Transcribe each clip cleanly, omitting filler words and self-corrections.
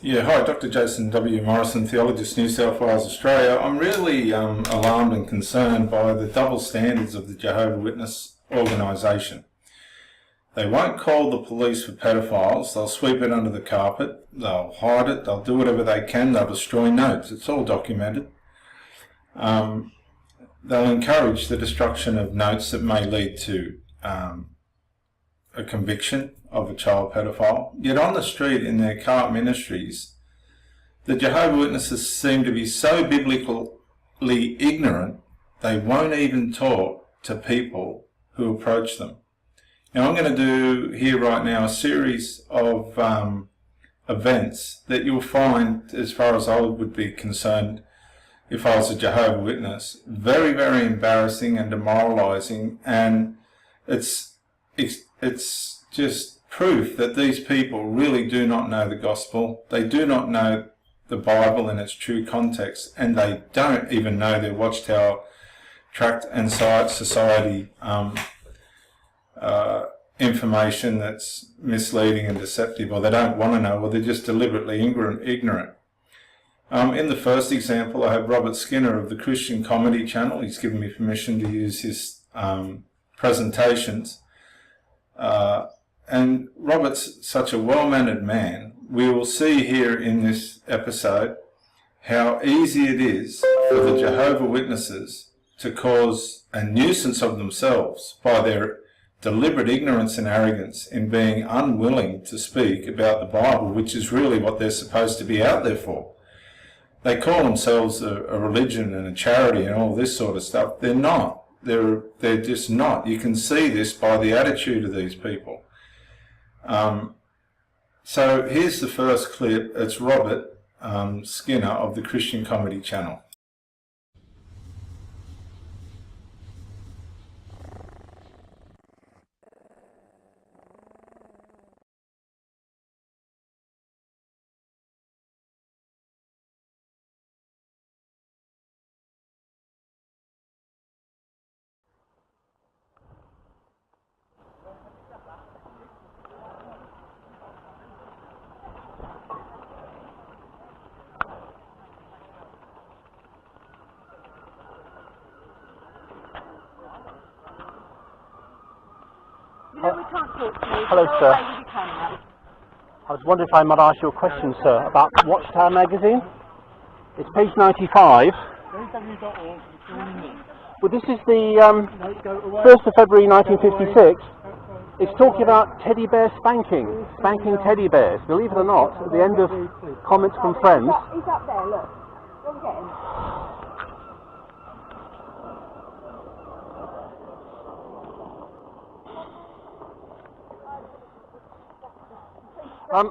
Yeah, hi, Dr. Jason W. Morrison, Theologist, New South Wales, Australia. I'm really alarmed and concerned by the double standards of the Jehovah Witness organisation. They won't call the police for pedophiles, they'll sweep it under the carpet, they'll hide it, they'll do whatever they can, they'll destroy notes, it's all documented. They'll encourage the destruction of notes that may lead to a conviction of a child pedophile. Yet on the street in their cart ministries, the Jehovah Witnesses seem to be so biblically ignorant they won't even talk to people who approach them. Now I'm going to do here right now a series of events that you'll find, as far as I would be concerned, if I was a Jehovah Witness, very, very embarrassing and demoralising, and it's just proof that these people really do not know the gospel. They do not know the Bible in its true context, and they don't even know their Watchtower Tract and Society information that's misleading and deceptive, or they don't want to know, or they're just deliberately ignorant. In the first example, I have Robert Skinner of the Christian Comedy Channel. He's given me permission to use his presentations. And Robert's such a well-mannered man. We will see here in this episode how easy it is for the Jehovah Witnesses to cause a nuisance of themselves by their deliberate ignorance and arrogance in being unwilling to speak about the Bible, which is really what they're supposed to be out there for. They call themselves a religion and a charity and all this sort of stuff. They're not. They're just not. You can see this by the attitude of these people. So here's the first clip. It's Robert Skinner of the Christian Comedy Channel. Hello, sir. I was wondering if I might ask you a question, sir, about Watchtower magazine. It's page 95. Well, this is the 1st of February 1956. It's talking about teddy bear spanking teddy bears. Believe it or not, at the end of comments from friends. He's up there, look. Go and get him.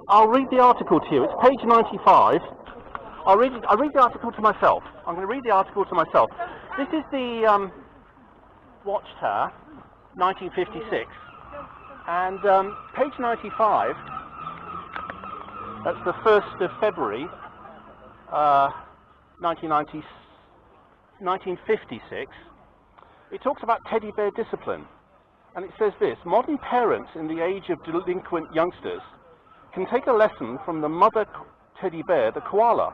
I'll read the article to you. It's page 95. I'll read the article to myself. I'm going to read the article to myself. This is the Watchtower, 1956, and page 95. That's the 1st of February, 1956. It talks about teddy bear discipline, and it says this: modern parents in the age of delinquent youngsters can take a lesson from the mother teddy bear, the koala.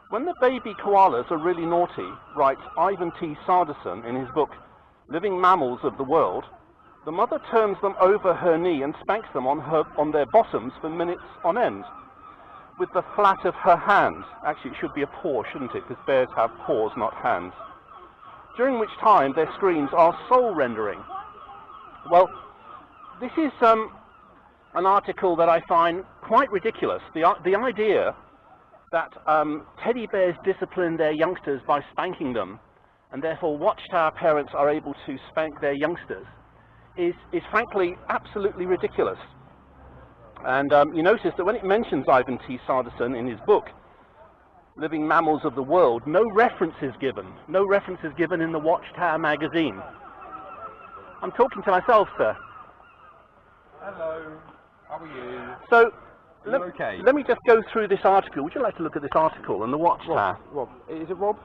When the baby koalas are really naughty, writes Ivan T. Sanderson in his book Living Mammals of the World, the mother turns them over her knee and spanks them on their bottoms for minutes on end with the flat of her hand. Actually, it should be a paw, shouldn't it? Because bears have paws, not hands. During which time their screams are soul-rendering. Well, this is an article that I find quite ridiculous. The idea that teddy bears discipline their youngsters by spanking them, and therefore Watchtower parents are able to spank their youngsters, is frankly absolutely ridiculous. And you notice that when it mentions Ivan T. Sanderson in his book, Living Mammals of the World, no reference is given. No reference is given in the Watchtower magazine. I'm talking to myself, sir. Hello. How are you? So, Let me just go through this article. Would you like to look at this article and the Watchtower? Rob, is it Rob?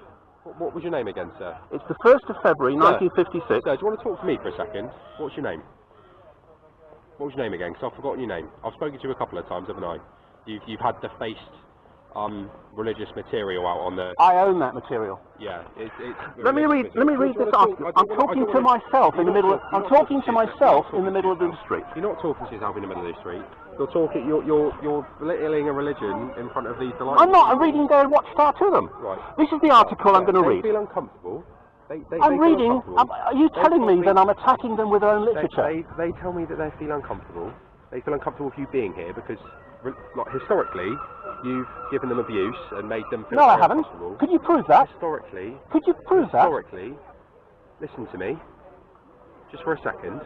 What was your name again, sir? It's the 1st of February, 1956. Sir, do you want to talk to me for a second? What's your name? What was your name again? Because I've forgotten your name. I've spoken to you a couple of times, haven't I? You've had defaced religious material out on the. I own that material. Yeah. Let me read this article. I'm talking to myself in the middle. I'm talking to myself in the middle of the street. You're not talking to yourself in the middle of the street. You're talking. You're belittling a religion in front of these delights. I'm not. I'm reading their watchtower to them. Right. This is the article I'm going to read. They feel uncomfortable. I'm reading. Are you telling me that I'm attacking them with their own literature? They tell me that they feel uncomfortable. They feel uncomfortable with you being here because, like, historically, you've given them abuse and made them feel No, I haven't. uncomfortable. Could you prove that? Historically. Could you prove that? Historically, listen to me, just for a second.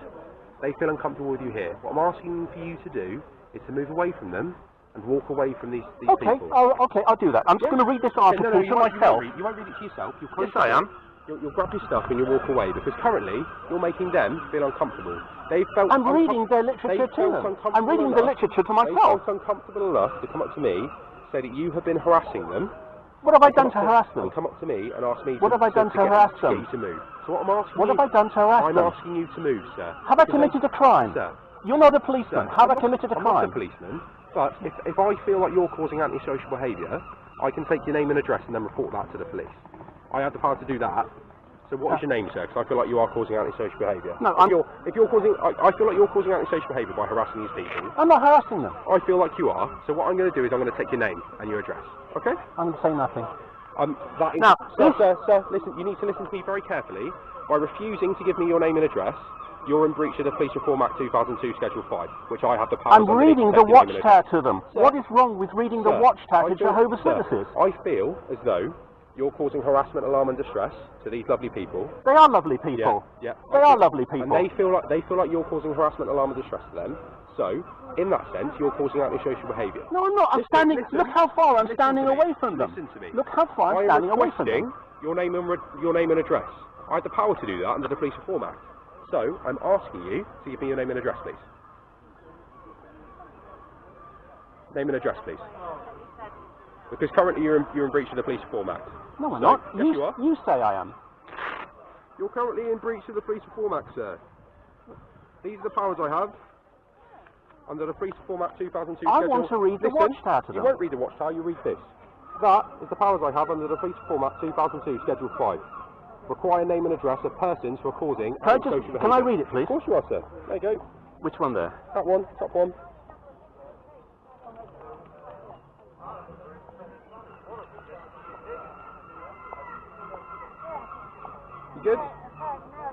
They feel uncomfortable with you here. What I'm asking for you to do is to move away from them and walk away from these people. Okay, I'll do that. I'm just going to read this article to myself. You won't read it to yourself. Yes, I am. You'll grab your stuff and you'll walk away because currently you're making them feel uncomfortable. I'm reading their literature to them. I'm reading the literature to myself. They felt uncomfortable enough to come up to me, say that you have been harassing them. What have I done to harass them? And come up to me and ask me. What have I done to harass them? Get you to move. So what I'm asking What have I done to harass them? I'm asking you to move, sir. Have I committed a crime? Sir. You're not a policeman. Have I committed a crime? I'm not a policeman, but if I feel like you're causing antisocial behaviour, I can take your name and address and then report that to the police. I have the power to do that. So what is your name, sir? Because I feel like you are causing antisocial behaviour. No, if you're causing, I feel like you're causing antisocial behaviour by harassing these people. I'm not harassing them. I feel like you are. So what I'm going to do is I'm going to take your name and your address. Okay? I'm going to say nothing. Now, sir, listen. You need to listen to me very carefully. By refusing to give me your name and address, you're in breach of the Police Reform Act 2002, Schedule 5, which I have the power. I'm reading the watchtower to them. Sir, what is wrong with reading the watchtower to Jehovah's Witnesses? I feel as though you're causing harassment, alarm, and distress to these lovely people. They are lovely people. Yeah. They are lovely people. And they feel like you're causing harassment, alarm, and distress to them. So, in that sense, you're causing antisocial behaviour. No, I'm not. I'm standing. Look how far I'm standing away from them. Listen to me. Look how far I'm standing away from them. Your name and address. I have the power to do that under the Police Reform Act. So, I'm asking you to give me your name and address, please. Name and address, please. Because currently you're in breach of the Police Reform Act. No, I'm not. Yes, you are. You say I am. You're currently in breach of the Police Reform Act, sir. These are the powers I have under the Police Reform Act 2002. I want to read the watchtower to them. You won't read the watchtower, you read this. That is the powers I have under the Police Reform Act 2002, Schedule 5. Require name and address of persons who are causing antisocial behaviour. Can I read it, please? Of course you are, sir. There you go. Which one there? That one, top one. You good?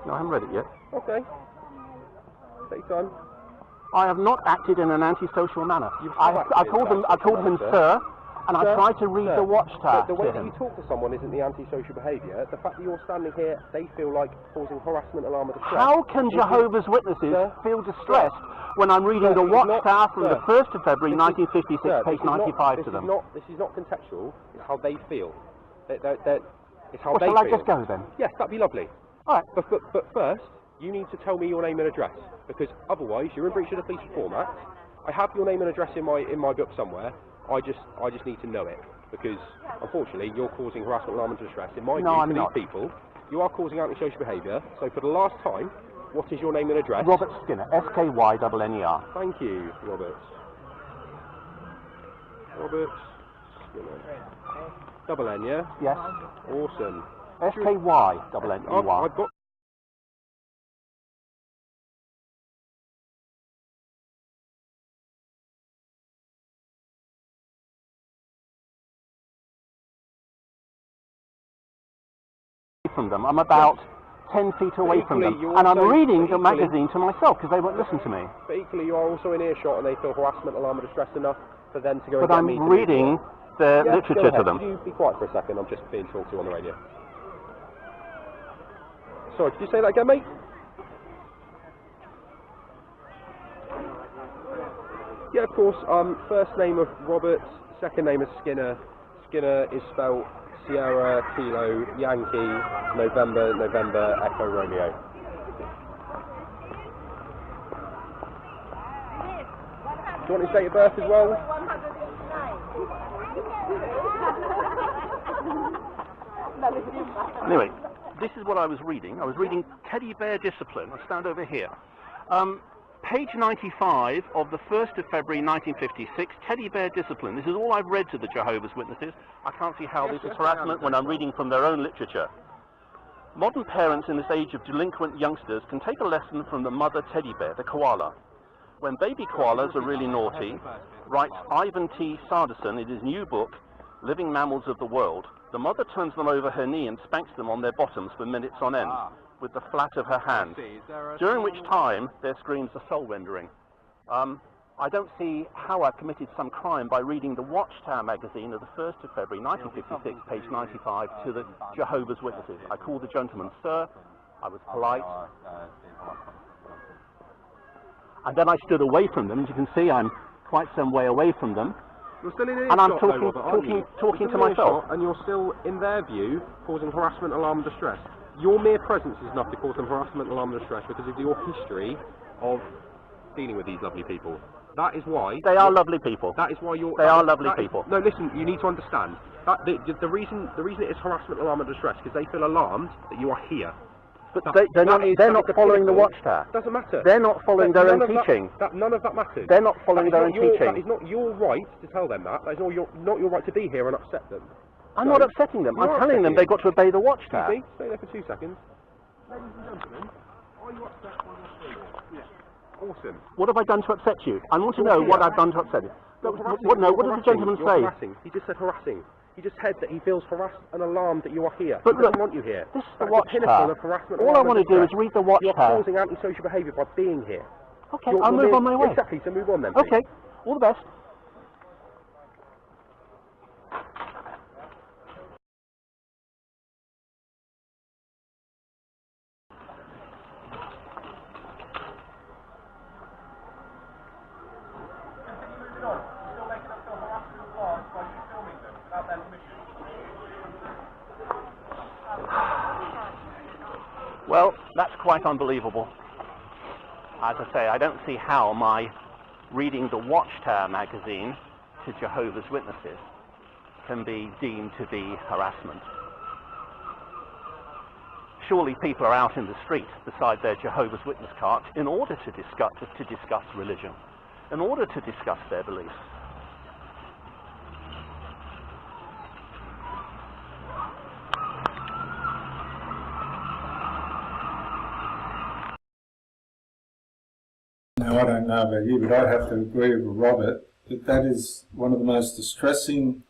No, I haven't read it yet. Okay. Take your time. I have not acted in an antisocial manner. I called him sir, and I tried to read the watchtower The way to that him. you talk to someone isn't the antisocial behaviour. The fact that you're standing here, they feel like causing harassment, alarm, or distress. How can Jehovah's Witnesses feel distressed when I'm reading the watchtower from the 1st of February 1956, page 95 to them? This is not contextual. It's how they feel. It's how Well, they shall feel. I just go then? Yes, that'd be lovely. All right. But first, you need to tell me your name and address, because otherwise you're in breach of the Police Reform Act. I have your name and address in my book somewhere. I just need to know it, because unfortunately you're causing harassment, alarm, and distress. In my view, for these people, you are causing antisocial behaviour. So for the last time, what is your name and address? Robert Skinner, S-K-Y-N-N-E-R. Thank you, Robert. Robert Skinner. Double N, yeah? Yes. Awesome. S-K-Y-N-N-E-R. I've got. From them. I'm about 10 feet away from them, and I'm reading the magazine to myself because they won't listen to me. But equally, you are also in earshot, and they feel harassment, alarm, or distress enough for them to go. But I'm reading the literature to them. Could you be quiet for a second? I'm just being talked to on the radio. Sorry, could you say that again, mate? Yeah, of course. First name of Robert, second name is Skinner. Skinner is spelled Sierra, Kilo, Yankee, November, Echo, Romeo. Do you want his date of birth as well? Anyway, this is what I was reading. I was reading Teddy Bear Discipline. I stand over here. Page 95 of the 1st of February 1956, Teddy Bear Discipline. This is all I've read to the Jehovah's Witnesses. I can't see how this is harassment when I'm reading from their own literature. Modern parents in this age of delinquent youngsters can take a lesson from the mother teddy bear, the koala. When baby koalas are really naughty, writes Ivan T. Sanderson in his new book, Living Mammals of the World, the mother turns them over her knee and spanks them on their bottoms for minutes on end with the flat of her hand, during which time their screams are soul-rendering. I don't see how I've committed some crime by reading the Watchtower magazine of the 1st of February 1956, page 95, to the Jehovah's Witnesses. I called the gentleman sir, I was polite, and then I stood away from them. As you can see, I'm quite some way away from them, You're still in and I'm earshot, though, Robert, talking to You're still in myself. earshot, and you're still, in their view, causing harassment, alarm, and distress. Your mere presence is enough to cause them harassment, alarm, and distress because of your history of dealing with these lovely people. That is why... They are lovely people. That is why you're... They are lovely people. No, listen, you need to understand. That the reason it is harassment, alarm, and distress because they feel alarmed that you are here. But they're not following the Watchtower. Doesn't matter. They're not following their own teaching. None of that matters. They're not following their own teaching. That is not your right to tell them that. That is not your right to be here and upset them. I'm not upsetting them. I'm telling them they've got to obey the Watchtower. Excuse me, stay there for 2 seconds. Ladies and gentlemen, are you upset by your speech? Yes. Awesome. What have I done to upset you? I want to know what I've done to upset you. What does the gentleman say? Harassing. He just said harassing. He just said that he feels harassed and alarmed that you are here. But he doesn't want you here. This is the That's Watchtower. the pinnacle of harassment. All I want to do is read the Watchtower. You're causing antisocial behaviour by being here. Okay, I'll move on my way. Exactly, so move on then. Please. Okay, all the best. Well, that's quite unbelievable. As I say, I don't see how my reading the Watchtower magazine to Jehovah's Witnesses can be deemed to be harassment. Surely people are out in the street beside their Jehovah's Witness carts in order to discuss religion, in order to discuss their beliefs. Now, I don't know about you, but I have to agree with Robert that that is one of the most distressing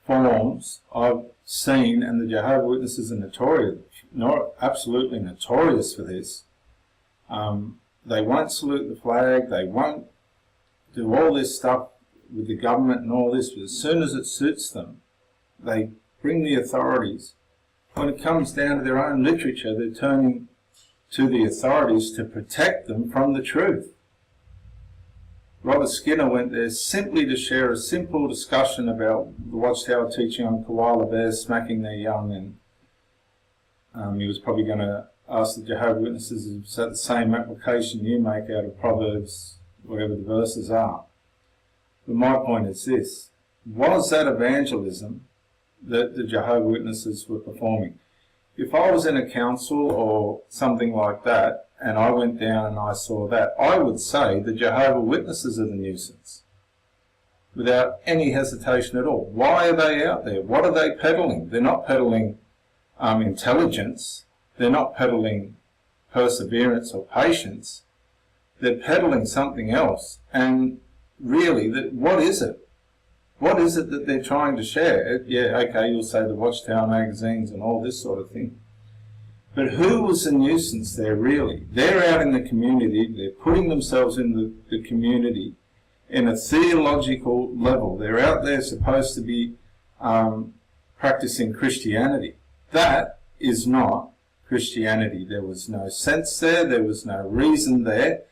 forms I've seen, and the Jehovah's Witnesses are absolutely notorious for this. They won't salute the flag, they won't do all this stuff with the government and all this, but as soon as it suits them, they bring the authorities. When it comes down to their own literature, they're turning to the authorities to protect them from the truth. Robert Skinner went there simply to share a simple discussion about the Watchtower teaching on koala bears smacking their young, and he was probably going to ask the Jehovah's Witnesses, is that the same application you make out of Proverbs, whatever the verses are? But my point is this: was that evangelism that the Jehovah's Witnesses were performing? If I was in a council or something like that, and I went down and I saw that, I would say the Jehovah's Witnesses are the nuisance, without any hesitation at all. Why are they out there? What are they peddling? They're not peddling intelligence. They're not peddling perseverance or patience. They're peddling something else. And really, what is it? What is it that they're trying to share? Yeah, okay, you'll say the Watchtower magazines and all this sort of thing. But who was the nuisance there, really? They're out in the community. They're putting themselves in the community in a theological level. They're out there supposed to be practicing Christianity. That is not Christianity. There was no sense there. There was no reason there.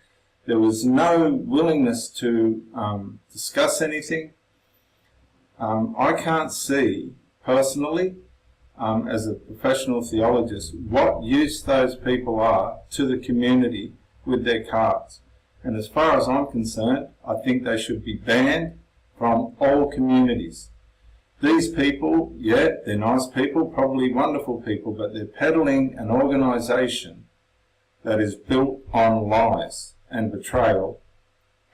There was no willingness to discuss anything. I can't see, personally, as a professional theologist, what use those people are to the community with their cards. And as far as I'm concerned, I think they should be banned from all communities. These people, yeah, they're nice people, probably wonderful people, but they're peddling an organisation that is built on lies and betrayal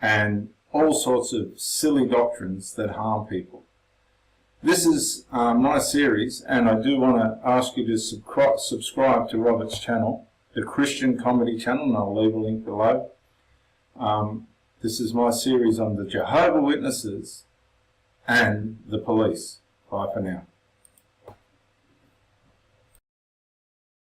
and all sorts of silly doctrines that harm people. This is my series, and I do want to ask you to subscribe to Robert's channel, the Christian Comedy channel, and I'll leave a link below. This is my series on the Jehovah Witnesses and the police. Bye for now.